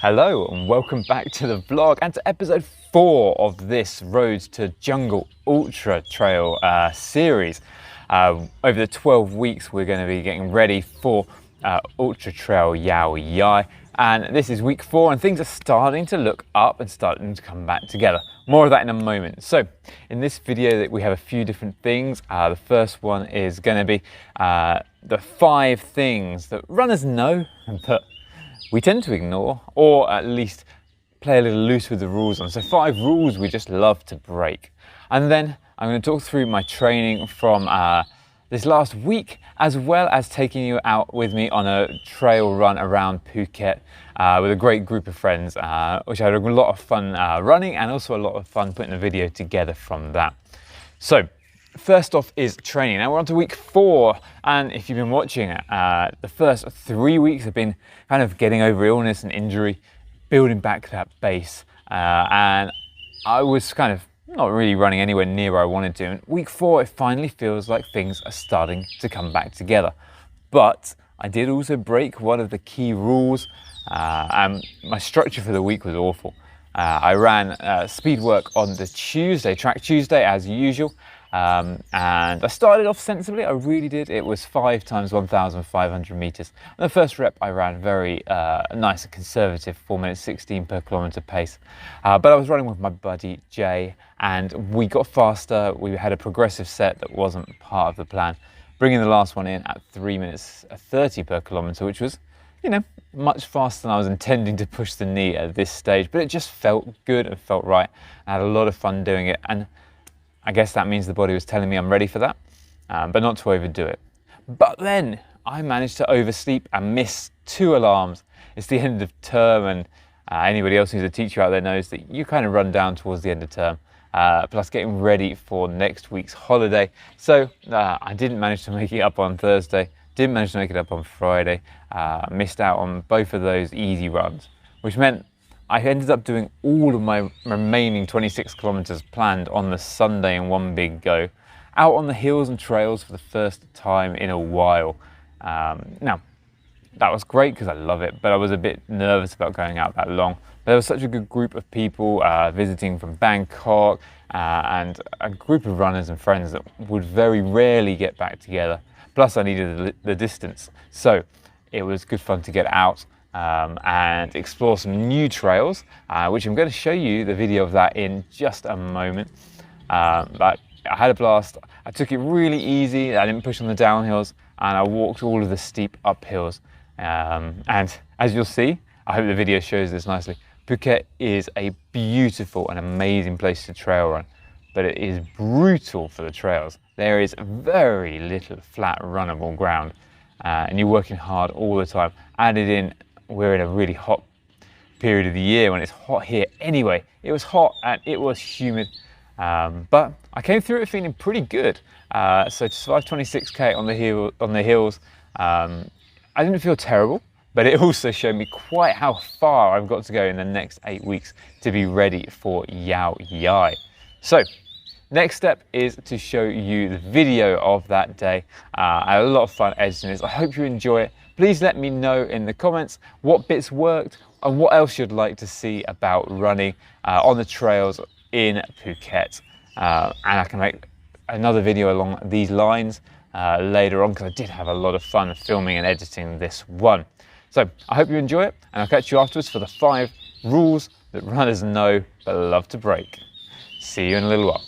Hello and welcome back to the vlog and to episode 4 of this Roads to Jungle Ultra Trail series. Over the 12 weeks we're going to be getting ready for Ultra Trail Yao Yai, and this is week 4 and things are starting to look up and starting to come back together. More of that in a moment. So in this video we have a few different things. The first one is going to be the 5 things that runners know but we tend to ignore, or at least play a little loose with the rules on. So 5 rules we just love to break. And then I'm going to talk through my training from this last week, as well as taking you out with me on a trail run around Phuket with a great group of friends, which I had a lot of fun running and also a lot of fun putting a video together from that. So first off is training. Now we're on to week 4, and if you've been watching it, the first 3 weeks have been kind of getting over illness and injury, building back that base, and I was kind of not really running anywhere near where I wanted to. And week 4, it finally feels like things are starting to come back together. But I did also break one of the key rules, and my structure for the week was awful. I ran speed work on the Tuesday, track Tuesday as usual. And I started off sensibly, I really did. It was 5 times 1,500 meters. And the first rep I ran very nice and conservative, 4 minutes 16 per kilometer pace. But I was running with my buddy Jay, and we got faster. We had a progressive set that wasn't part of the plan, bringing the last one in at 3 minutes 30 per kilometer, which was, you know, much faster than I was intending to push the knee at this stage. But it just felt good and felt right. I had a lot of fun doing it, and I guess that means the body was telling me I'm ready for that, but not to overdo it. But then I managed to oversleep and miss 2 alarms. It's the end of term, and anybody else who's a teacher out there knows that you kind of run down towards the end of term, plus getting ready for next week's holiday. So I didn't manage to make it up on Thursday, didn't manage to make it up on Friday, missed out on both of those easy runs, which meant I ended up doing all of my remaining 26 kilometers planned on the Sunday in one big go, out on the hills and trails for the first time in a while. Now, that was great because I love it, but I was a bit nervous about going out that long. But there was such a good group of people visiting from Bangkok, and a group of runners and friends that would very rarely get back together. Plus I needed the distance. So it was good fun to get out and explore some new trails, which I'm going to show you the video of that in just a moment. But I had a blast. I took it really easy. I didn't push on the downhills, and I walked all of the steep uphills. And as you'll see, I hope the video shows this nicely, Phuket is a beautiful and amazing place to trail run, but it is brutal for the trails. There is very little flat runnable ground, and you're working hard all the time. Added in, we're in a really hot period of the year when it's hot here anyway. It was hot and it was humid, but I came through it feeling pretty good. So to survive 26k on the hills, I didn't feel terrible, but it also showed me quite how far I've got to go in the next 8 weeks to be ready for Yao Yai. So next step is to show you the video of that day. I had a lot of fun editing this. I hope you enjoy it. Please let me know in the comments what bits worked and what else you'd like to see about running on the trails in Phuket. And I can make another video along these lines later on, because I did have a lot of fun filming and editing this one. So I hope you enjoy it, and I'll catch you afterwards for the 5 rules that runners know but love to break. See you in a little while.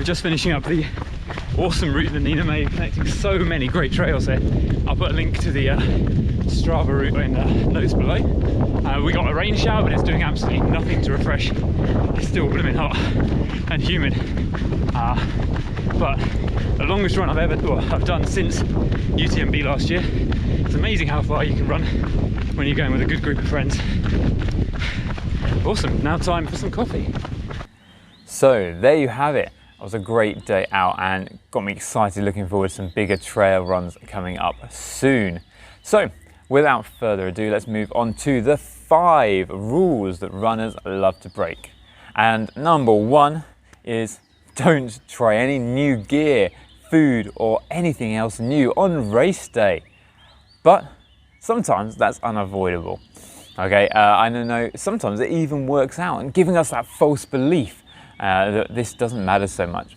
We're just finishing up the awesome route that Nina made, connecting so many great trails here. I'll put a link to the Strava route in the notes below. We got a rain shower, but it's doing absolutely nothing to refresh. It's still blooming hot and humid. But the longest run I've done since UTMB last year. It's amazing how far you can run when you're going with a good group of friends. Awesome, now time for some coffee. So there you have it. It was a great day out and got me excited, looking forward to some bigger trail runs coming up soon. So without further ado, let's move on to the 5 rules that runners love to break. And number 1 is don't try any new gear, food or anything else new on race day. But sometimes that's unavoidable. Okay, I know sometimes it even works out and giving us that false belief that this doesn't matter so much,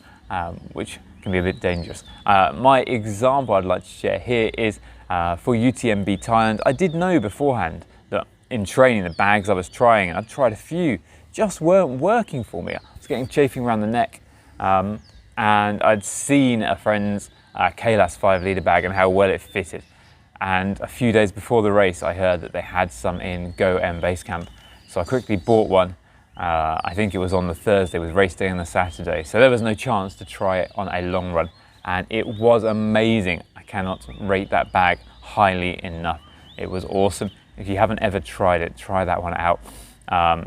which can be a bit dangerous. My example I'd like to share here is for UTMB Thailand. I did know beforehand that in training the bags I was trying, and I'd tried a few, just weren't working for me. I was getting chafing around the neck, and I'd seen a friend's Kailas 5-litre bag and how well it fitted. And a few days before the race, I heard that they had some in Go M base camp. So I quickly bought one. I think it was on the Thursday with race day on the Saturday. So there was no chance to try it on a long run. And it was amazing. I cannot rate that bag highly enough. It was awesome. If you haven't ever tried it, try that one out.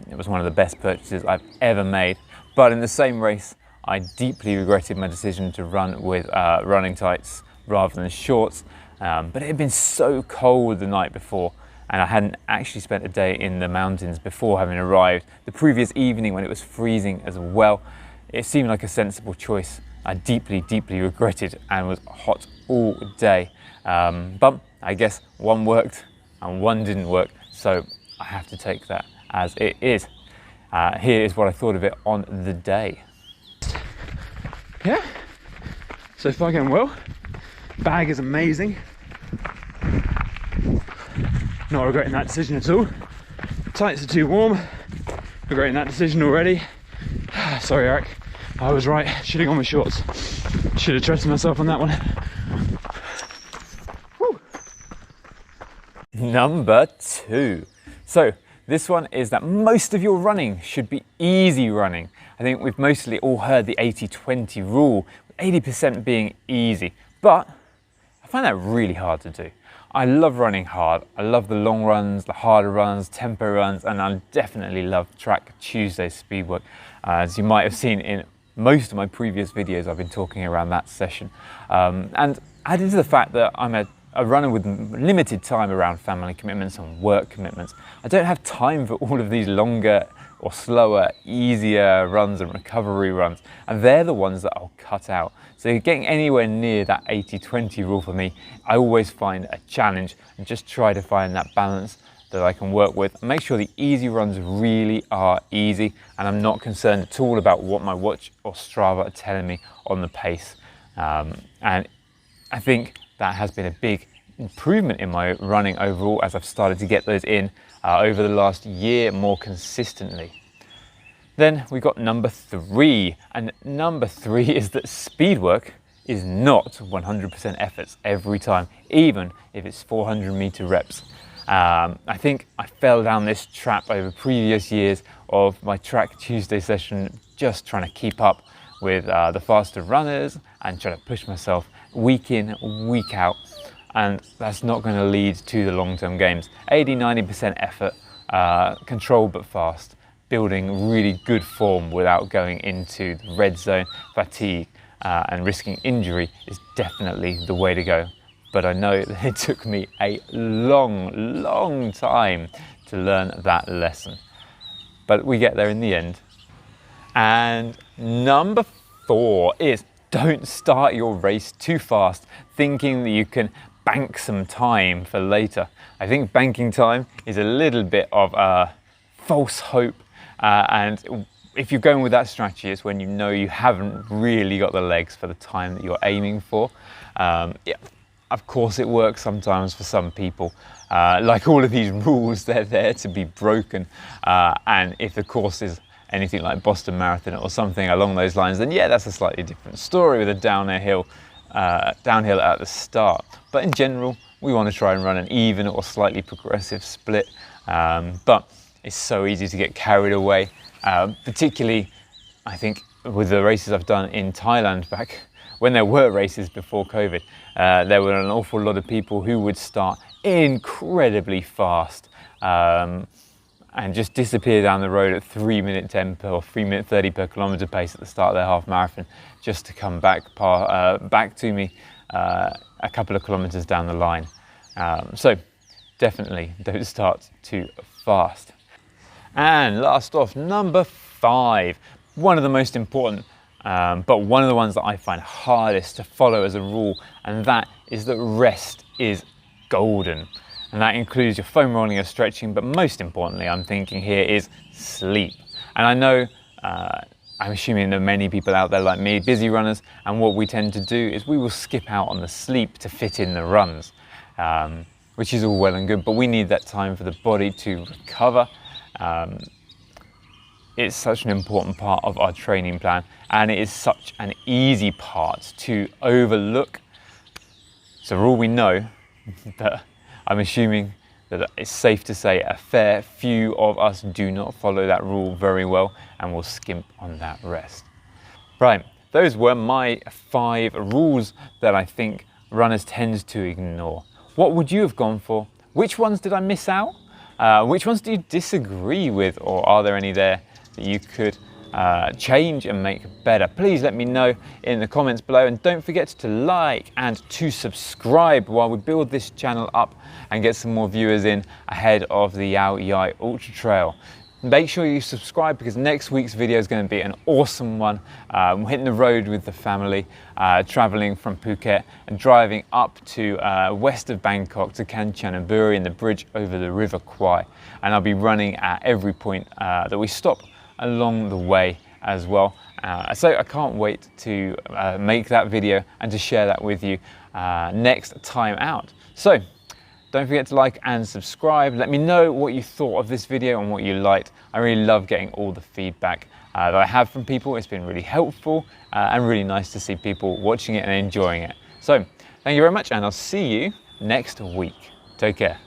It was one of the best purchases I've ever made. But in the same race, I deeply regretted my decision to run with running tights rather than shorts. But it had been so cold the night before, and I hadn't actually spent a day in the mountains before having arrived. The previous evening when it was freezing as well, it seemed like a sensible choice. I deeply, deeply regretted and was hot all day. But I guess one worked and one didn't work, so I have to take that as it is. Here is what I thought of it on the day. Yeah, so far going well. Bag is amazing. Not regretting that decision at all. Tights are too warm. Regretting that decision already. Sorry, Eric. I was right. Should have gone with shorts. Should have trusted myself on that one. Woo. Number 2. So this one is that most of your running should be easy running. I think we've mostly all heard the 80-20 rule, 80% being easy, but I find that really hard to do. I love running hard. I love the long runs, the harder runs, tempo runs, and I definitely love Track Tuesday speed work. As you might have seen in most of my previous videos, I've been talking around that session. And added to the fact that I'm a runner with limited time around family commitments and work commitments, I don't have time for all of these longer or slower, easier runs and recovery runs, and they're the ones that I'll cut out. So getting anywhere near that 80-20 rule for me, I always find a challenge, and just try to find that balance that I can work with and make sure the easy runs really are easy, and I'm not concerned at all about what my watch or Strava are telling me on the pace. And I think that has been a big improvement in my running overall as I've started to get those in over the last year more consistently. Then we got number 3, and number 3 is that speed work is not 100% efforts every time, even if it's 400-meter reps. I think I fell down this trap over previous years of my Track Tuesday session, just trying to keep up with the faster runners and trying to push myself week in, week out. And that's not going to lead to the long-term gains. 80-90% effort, controlled but fast, building really good form without going into the red zone, fatigue, and risking injury is definitely the way to go. But I know that it took me a long time to learn that lesson. But we get there in the end. And number 4 is don't start your race too fast, thinking that you can bank some time for later. I think banking time is a little bit of a false hope, and if you're going with that strategy, it's when you know you haven't really got the legs for the time that you're aiming for. Yeah, of course it works sometimes for some people. Like all of these rules, they're there to be broken, and if the course is anything like Boston Marathon or something along those lines, then yeah, that's a slightly different story with a downhill at the start. But in general, we want to try and run an even or slightly progressive split. But it's so easy to get carried away, particularly I think with the races I've done in Thailand back when there were races before COVID. There were an awful lot of people who would start incredibly fast and just disappear down the road at 3:10 or 3:30 per kilometre pace at the start of their half marathon, just to come back to me a couple of kilometres down the line. So definitely don't start too fast. And last off, number 5, one of the most important, but one of the ones that I find hardest to follow as a rule, and that is that rest is golden. And that includes your foam rolling, your stretching, but most importantly, I'm thinking here is sleep. And I know, I'm assuming there are many people out there like me, busy runners, and what we tend to do is we will skip out on the sleep to fit in the runs, which is all well and good, but we need that time for the body to recover. It's such an important part of our training plan, and it is such an easy part to overlook. It's a rule we know, but I'm assuming that it's safe to say a fair few of us do not follow that rule very well and will skimp on that rest. Right, those were my 5 rules that I think runners tend to ignore. What would you have gone for? Which ones did I miss out? Which ones do you disagree with, or are there any there that you could change and make better? Please let me know in the comments below, and don't forget to like and to subscribe while we build this channel up and get some more viewers in ahead of the Yao Yai Ultra Trail. Make sure you subscribe, because next week's video is going to be an awesome one. We're hitting the road with the family, traveling from Phuket and driving up to west of Bangkok to Kanchanaburi and the bridge over the River Kwai. And I'll be running at every point that we stop along the way as well. So I can't wait to make that video and to share that with you next time out. So don't forget to like and subscribe. Let me know what you thought of this video and what you liked. I really love getting all the feedback that I have from people. It's been really helpful and really nice to see people watching it and enjoying it. So thank you very much, and I'll see you next week. Take care.